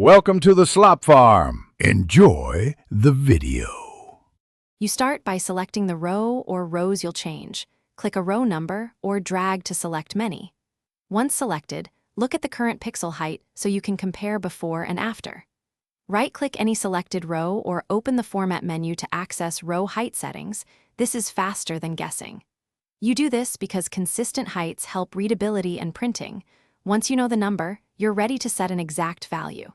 Welcome to the Slop Farm. Enjoy the video. You start by selecting the row or rows you'll change. Click a row number or drag to select many. Once selected, look at the current pixel height so you can compare before and after. Right-click any selected row or open the Format menu to access row height settings. This is faster than guessing. You do this because consistent heights help readability and printing. Once you know the number, you're ready to set an exact value.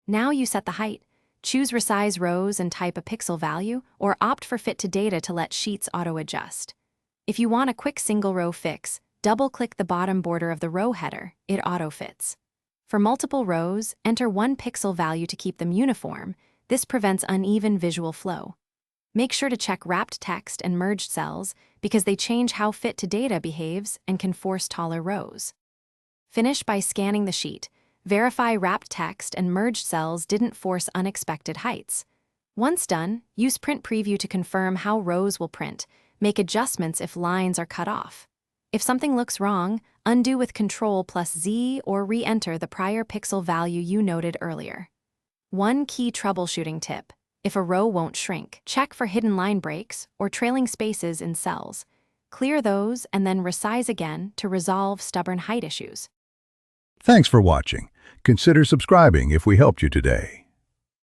Now you set the height. Choose Resize Rows and type a pixel value, or opt for Fit to Data to let Sheets auto-adjust. If you want a quick single-row fix, double-click the bottom border of the row header. It auto-fits. For multiple rows, enter one pixel value to keep them uniform. This prevents uneven visual flow. Make sure to check wrapped text and merged cells because they change how Fit to Data behaves and can force taller rows. Finish by scanning the sheet. Verify wrapped text and merged cells didn't force unexpected heights. Once done, use Print Preview to confirm how rows will print. Make adjustments if lines are cut off. If something looks wrong, undo with Ctrl+Z or re-enter the prior pixel value you noted earlier. One key troubleshooting tip: if a row won't shrink, check for hidden line breaks or trailing spaces in cells. Clear those and then resize again to resolve stubborn height issues. Thanks for watching. Consider subscribing if we helped you today.